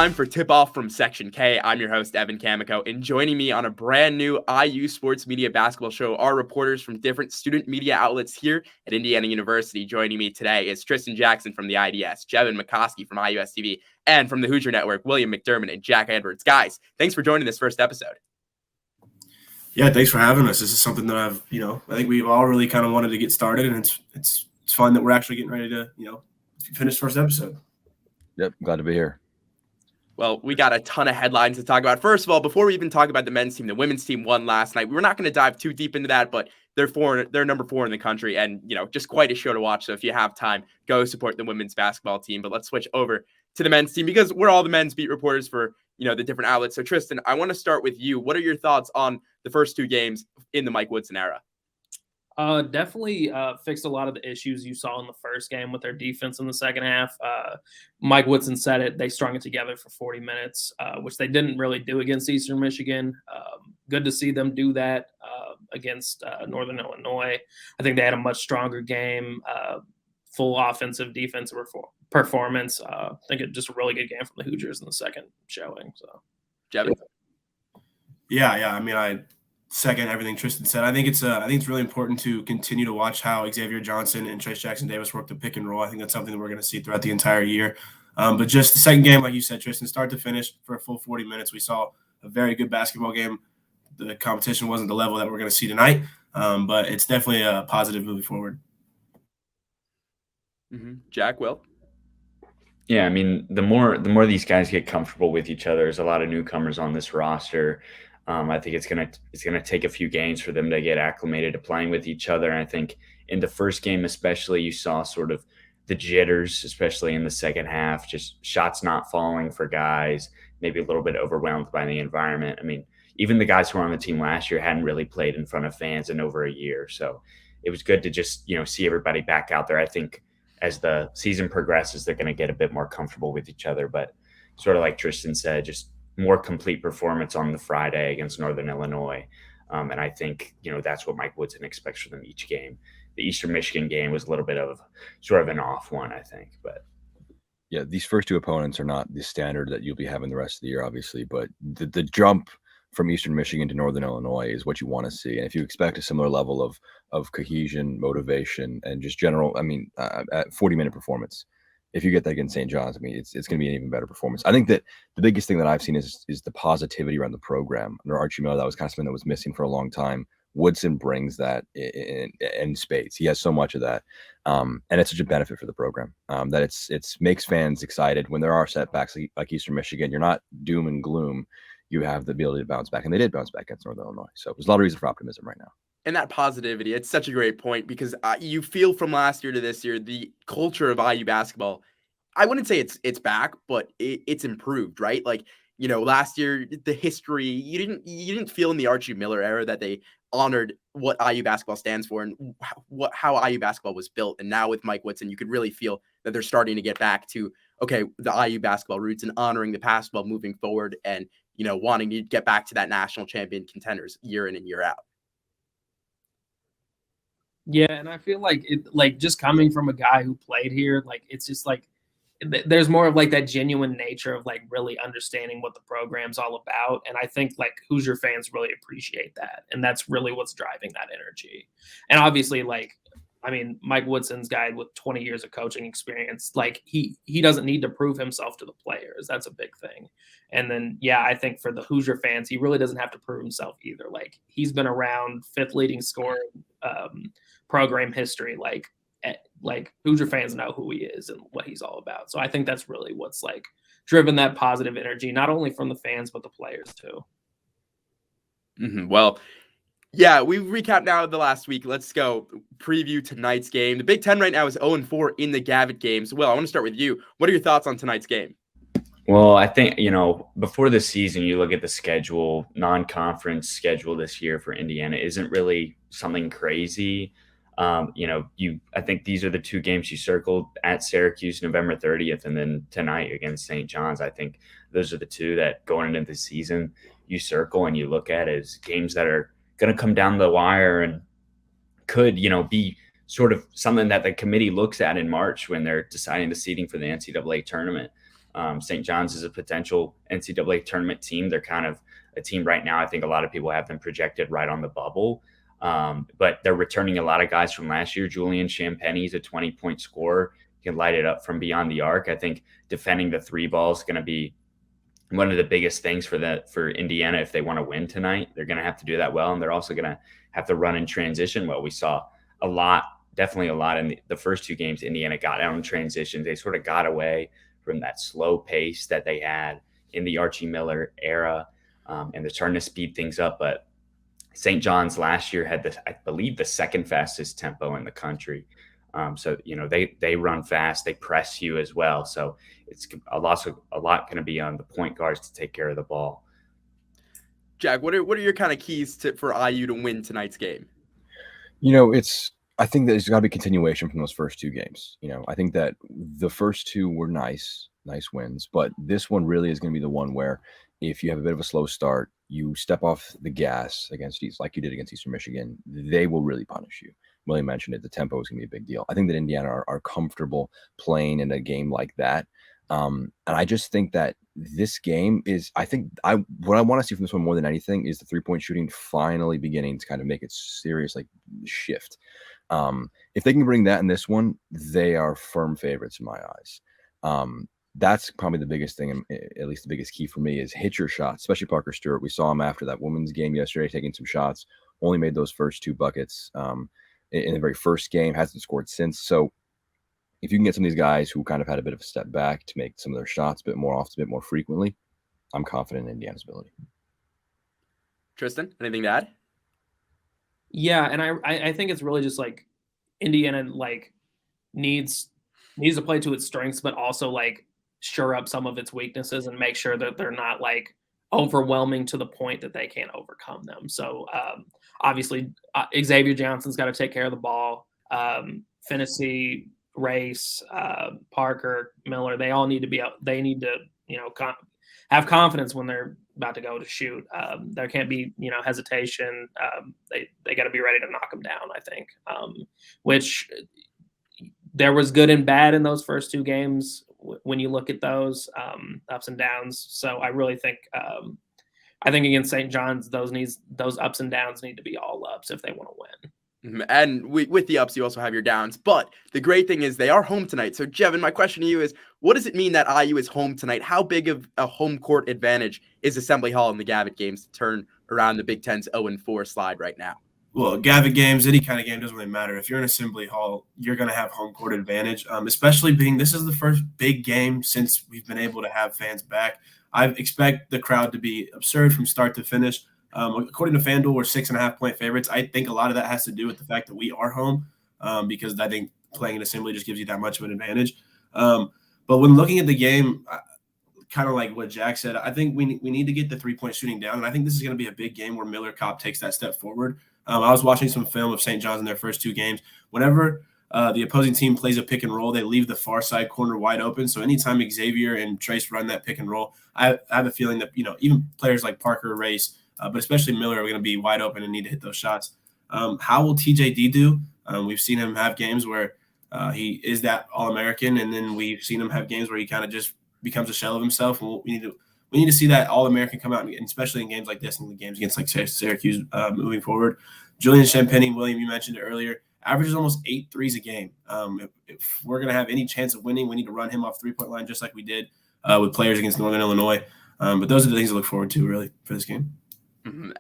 time for tip-off from Section K. I'm your host, Evan Kamikow, and joining me on a brand new IU Sports Media basketball show are reporters from different student media outlets here at Indiana University. Joining me today is Tristian Jackson from the IDS, Jevan Mccoskey from IUSTV, and from the Hoosier Network, William Mcdermott and Jack Edwards. Guys, thanks for joining this first episode. Yeah, thanks for having us. This is something that I think we've all really kind of wanted to get started, and it's fun that we're actually getting ready to, finish the first episode. Yep, glad to be here. Well, we got a ton of headlines to talk about. First of all, before we even talk about the men's team, the women's team won last night. We're not going to dive too deep into that, but they're number 4 in the country, and just quite a show to watch. So if you have time, go support the women's basketball team. But let's switch over to the men's team because we're all the men's beat reporters for the different outlets. So Tristian, I want to start with you. What are your thoughts on the first 2 games in the Mike Woodson era? Definitely fixed a lot of the issues you saw in the first game with their defense in the second half. Mike Woodson said it. They strung it together for 40 minutes, which they didn't really do against Eastern Michigan. Good to see them do that against Northern Illinois. I think they had a much stronger game, full offensive, defensive performance. I think it just a really good game from the Hoosiers in the second showing. So, Jevan? Yeah. I second everything Tristian said. I think it's really important to continue to watch how Xavier Johnson and Tristian Jackson Davis work the pick and roll. I think that's something that we're going to see throughout the entire year. But just the second game, like you said, Tristian, start to finish for a full 40 minutes, we saw a very good basketball game. The competition wasn't the level that we're going to see tonight, but it's definitely a positive moving forward. Mm-hmm. Jack, Will? Yeah, I mean, the more these guys get comfortable with each other, there's a lot of newcomers on this roster. I think it's gonna take a few games for them to get acclimated to playing with each other. And I think in the first game especially, you saw sort of the jitters, especially in the second half, just shots not falling for guys, maybe a little bit overwhelmed by the environment. I mean, even the guys who were on the team last year hadn't really played in front of fans in over a year. So it was good to just, see everybody back out there. I think as the season progresses, they're going to get a bit more comfortable with each other. But sort of like Tristian said, just more complete performance on the Friday against Northern Illinois. And I think, that's what Mike Woodson expects from them each game. The Eastern Michigan game was a little bit of sort of an off one, I think. But yeah, these first 2 opponents are not the standard that you'll be having the rest of the year, obviously. But the jump from Eastern Michigan to Northern Illinois is what you want to see. And if you expect a similar level of cohesion, motivation, and just general, 40-minute performance, if you get that against St. John's, it's going to be an even better performance. I think that the biggest thing that I've seen is the positivity around the program. Under Archie Miller, that was kind of something that was missing for a long time. Woodson brings that in spades. He has so much of that, and it's such a benefit for the program that it's makes fans excited when there are setbacks like Eastern Michigan. You're not doom and gloom. You have the ability to bounce back, and they did bounce back against Northern Illinois. So there's a lot of reason for optimism right now. And that positivity, it's such a great point because you feel from last year to this year, the culture of IU basketball, I wouldn't say it's back, but it's improved, right? Like, last year, the history, you didn't feel in the Archie Miller era that they honored what IU basketball stands for and how IU basketball was built. And now with Mike Woodson, you could really feel that they're starting to get back to, okay, the IU basketball roots and honoring the past while moving forward and, wanting to get back to that national champion contenders year in and year out. Yeah, and I feel like just coming from a guy who played here, it's just there's more of that genuine nature of really understanding what the program's all about. And I think Hoosier fans really appreciate that. And that's really what's driving that energy. And obviously Mike Woodson's guy with 20 years of coaching experience, he doesn't need to prove himself to the players. That's a big thing. And then, I think for the Hoosier fans, he really doesn't have to prove himself either. He's been around, 5th leading scorer program history. Hoosier fans know who he is and what he's all about. So I think that's really what's driven that positive energy, not only from the fans, but the players too. Mm-hmm. Well, yeah, we recap now the last week. Let's go preview tonight's game. The Big Ten right now is 0-4 in the Gavitt games. Will, I want to start with you. What are your thoughts on tonight's game? Well, I think, before the season, you look at the schedule, non-conference schedule this year for Indiana isn't really something crazy. I think these are the 2 games you circled at Syracuse, November 30th, and then tonight against St. John's. I think those are the 2 that going into the season you circle and you look at as games that are going to come down the wire and could, be sort of something that the committee looks at in March when they're deciding the seeding for the NCAA tournament. St. John's is a potential NCAA tournament team. They're kind of a team right now. I think a lot of people have them projected right on the bubble. But they're returning a lot of guys from last year. Julian Champagne's a 20-point scorer. He can light it up from beyond the arc. I think defending the three ball is going to be one of the biggest things for Indiana if they want to win tonight. They're going to have to do that well, and they're also going to have to run in transition well. We saw definitely a lot in the first two games. Indiana got out in transition. They sort of got away from that slow pace that they had in the Archie Miller era, and they're starting to speed things up. But St. John's last year had I believe, the second fastest tempo in the country. So, they run fast, they press you as well. So it's a lot going to be on the point guards to take care of the ball. Jack, what are your kind of keys for IU to win tonight's game? I think that there's got to be continuation from those first two games. I think that the first two were nice wins, but this one really is going to be the one where if you have a bit of a slow start, you step off the gas against like you did against Eastern Michigan, they will really punish you. William mentioned it. The tempo is going to be a big deal. I think that Indiana are comfortable playing in a game like that. And I just think that this game is, what I want to see from this one more than anything is the 3-point shooting finally beginning to kind of make it serious, like shift. If they can bring that in this one, they are firm favorites in my eyes. That's probably the biggest thing, and at least the biggest key for me, is hit your shots, especially Parker Stewart. We saw him after that women's game yesterday taking some shots, only made those first 2 buckets in the very first game, hasn't scored since. So if you can get some of these guys who kind of had a bit of a step back to make some of their shots a bit more often, a bit more frequently, I'm confident in Indiana's ability. Tristan, anything to add? Yeah, and I think it's really just like Indiana needs to play to its strengths, but also shore up some of its weaknesses and make sure that they're not overwhelming to the point that they can't overcome them. So obviously Xavier Johnson's got to take care of the ball. Finney, Race, Parker, Miller, they all need to be out. They need to, have confidence when they're about to go to shoot. There can't be, hesitation. They got to be ready to knock them down, I think, which there was good and bad in those first 2 games when you look at those ups and downs. So I really think, against St. John's, those ups and downs need to be all ups if they want to win. And with the ups, you also have your downs. But the great thing is they are home tonight. So, Jevan, my question to you is, what does it mean that IU is home tonight? How big of a home court advantage is Assembly Hall in the Gavitt games to turn around the Big Ten's 0-4 slide right now? Well, Gavitt games, any kind of game, doesn't really matter. If you're in Assembly Hall, you're going to have home court advantage, especially being this is the first big game since we've been able to have fans back. I expect the crowd to be absurd from start to finish. According to FanDuel, we're 6.5-point favorites. I think a lot of that has to do with the fact that we are home because I think playing in Assembly just gives you that much of an advantage. But when looking at the game, kind of like what Jack said, I think we need to get the 3-point shooting down. And I think this is going to be a big game where Miller Kopp takes that step forward. I was watching some film of St. John's in their first 2 games. Whenever the opposing team plays a pick and roll, they leave the far side corner wide open. So anytime Xavier and Trace run that pick and roll, I have a feeling that, even players like Parker, Race, but especially Miller are going to be wide open and need to hit those shots. How will TJD do? We've seen him have games where he is that All-American, and then we've seen him have games where he kind of just becomes a shell of himself. And we need to see that All-American come out, and especially in games like this, and the games against Syracuse moving forward. Julian Champagnie, William, you mentioned it earlier, averages almost 8 threes a game. If we're going to have any chance of winning, we need to run him off 3-point line just like we did with players against Northern Illinois. But those are the things to look forward to, really, for this game.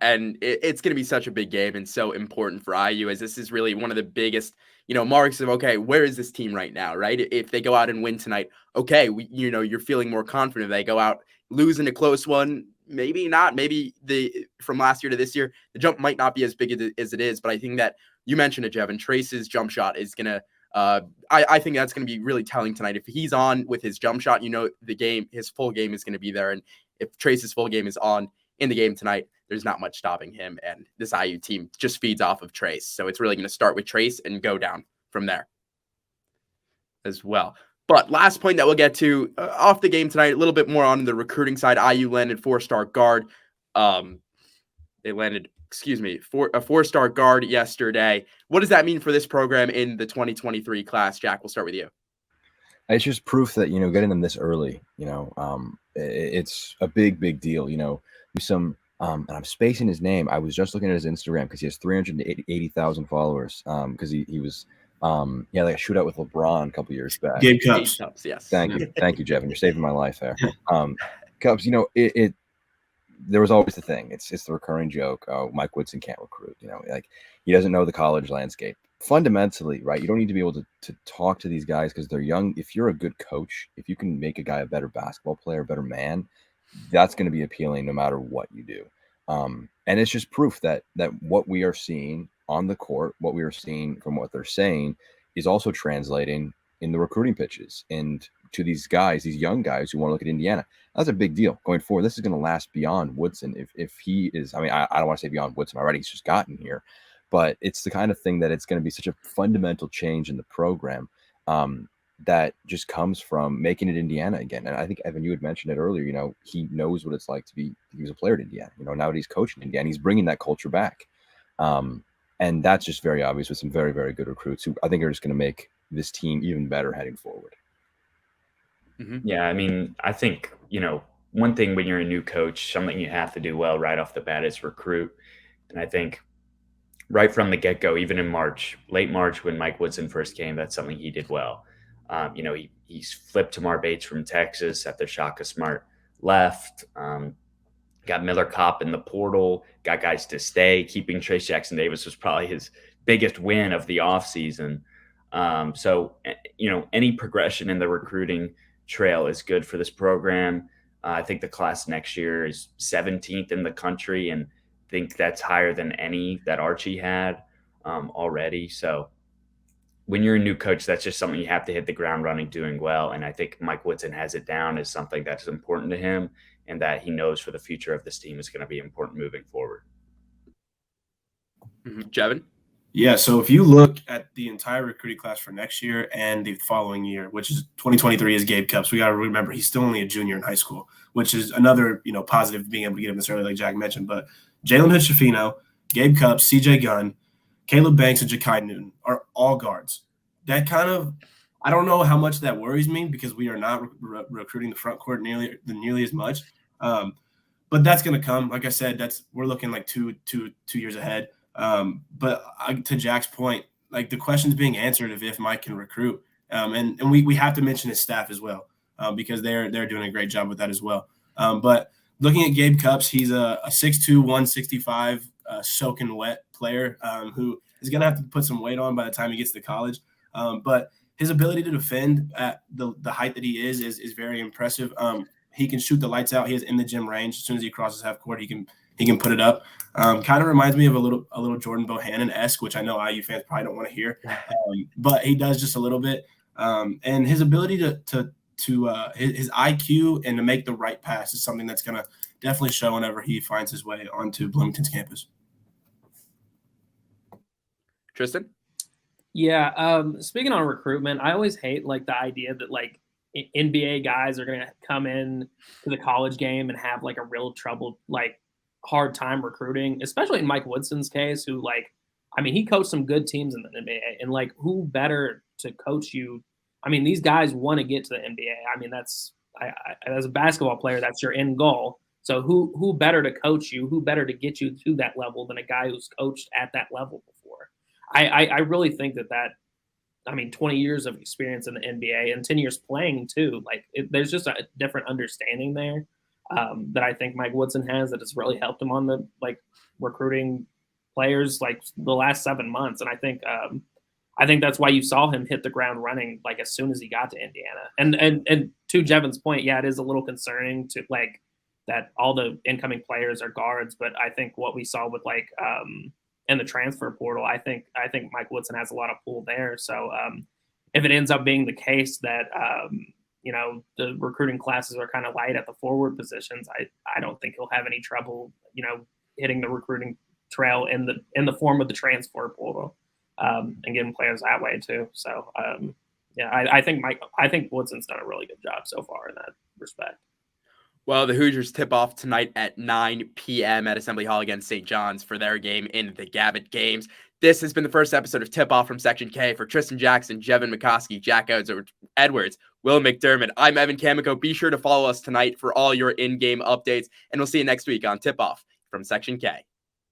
And it's going to be such a big game and so important for IU, as this is really one of the biggest, marks of, okay, where is this team right now, right? If they go out and win tonight, okay, you're feeling more confident. If they go out losing a close one, maybe not. Maybe from last year to this year, the jump might not be as big as it is. But I think that you mentioned it, Jevan. Trace's jump shot is going to I think that's going to be really telling tonight. If he's on with his jump shot, his full game is going to be there. And if Trace's full game is on in the game tonight, there's not much stopping him. And this IU team just feeds off of Trace. So it's really going to start with Trace and go down from there as well. But last point that we'll get to off the game tonight, a little bit more on the recruiting side. IU landed 4-star guard. They landed, a 4-star guard yesterday. What does that mean for this program in the 2023 class? Jack, we'll start with you. It's just proof that, getting them this early, it's a big deal. Some, and I'm spacing his name. I was just looking at his Instagram because he has 380,000 followers. Because he was, like a shootout with LeBron a couple years back. Gabe Cups. Cups, yes. Thank you, Jevan. You're saving my life there. Cups, there was always the thing. It's the recurring joke. Oh, Mike Woodson can't recruit. Like he doesn't know the college landscape. Fundamentally, right? You don't need to be able to talk to these guys because they're young. If you're a good coach, if you can make a guy a better basketball player, a better man, that's going to be appealing no matter what you do. And it's just proof that what we are seeing on the court, what we are seeing from what they're saying, is also translating in the recruiting pitches and to these guys, these young guys who want to look at Indiana. That's a big deal going forward. This is going to last beyond Woodson. If he is, I don't want to say beyond Woodson already. He's just gotten here. But it's the kind of thing that it's going to be such a fundamental change in the program that just comes from making it Indiana again. And I think, Evan, you had mentioned it earlier, he knows what it's like to be, he was a player at Indiana, now that he's coaching Indiana, he's bringing that culture back. And that's just very obvious with some very, very good recruits who I think are just going to make this team even better heading forward. Mm-hmm. Yeah, I think, one thing when you're a new coach, something you have to do well right off the bat is recruit. And I think right from the get-go, even in late March when Mike Woodson first came, that's something he did well. He's flipped Tamar Bates from Texas after Shaka Smart left, got Miller Kopp in the portal, got guys to stay. Keeping Trayce Jackson-Davis was probably his biggest win of the offseason. So, any progression in the recruiting trail is good for this program. I think the class next year is 17th in the country, and I think that's higher than any that Archie had already. So when you're a new coach, that's just something you have to hit the ground running, doing well. And I think Mike Woodson has it down as something that's important to him and that he knows for the future of this team is going to be important moving forward. Mm-hmm. Jevan? Yeah, so if you look at the entire recruiting class for next year and the following year, which is 2023 is Gabe Cups, we got to remember he's still only a junior in high school, which is another, positive being able to get him this early like Jack mentioned. But Jalen Hood-Schifino, Gabe Cups, CJ Gunn, Caleb Banks, and Ja'Kai Newton are all guards. That kind of – I don't know how much that worries me because we are not recruiting the front court nearly as much. But that's going to come. Like I said, we're looking like two years ahead. But to Jack's point, like the question's being answered if Mike can recruit. And we have to mention his staff as well because they're doing a great job with that as well. But looking at Gabe Cups, he's a 6'2", 165 soaking wet player who is going to have to put some weight on by the time he gets to college. But his ability to defend at the height that he is very impressive. He can shoot the lights out. He is in the gym range. As soon as he crosses half court, he can put it up. Kind of reminds me of a little Jordan Bohannon-esque, which I know IU fans probably don't want to hear, but he does just a little bit. And his ability to his IQ and to make the right pass is something that's going to definitely show whenever he finds his way onto Bloomington's campus. Tristian? Yeah. Speaking on recruitment, I always hate like the idea that like NBA guys are going to come in to the college game and have like a real hard time recruiting, especially in Mike Woodson's case, who he coached some good teams in the NBA, and like who better to coach you? These guys want to get to the NBA. That's as a basketball player, that's your end goal. So who better to coach you? Who better to get you to that level than a guy who's coached at that level before? I really think that 20 years of experience in the NBA and 10 years playing too, there's just a different understanding there that I think Mike Woodson has that has really helped him on the recruiting players the last 7 months. And I think that's why you saw him hit the ground running as soon as he got to Indiana. And to Jevan's point, yeah, it is a little concerning to that all the incoming players are guards, but I think what we saw with in the transfer portal, I think Mike Woodson has a lot of pull there. So if it ends up being the case that the recruiting classes are kind of light at the forward positions, I don't think he'll have any trouble hitting the recruiting trail in the form of the transfer portal and getting players that way too. So I think Woodson's done a really good job so far in that respect. Well, the Hoosiers tip off tonight at 9 p.m. at Assembly Hall against St. John's for their game in the Gavitt Games. This has been the first episode of Tip Off from Section K. For Tristian Jackson, Jevan Mccoskey, Jack Edwards, Will McDermott. I'm Evan Kamikow. Be sure to follow us tonight for all your in-game updates, and we'll see you next week on Tip Off from Section K.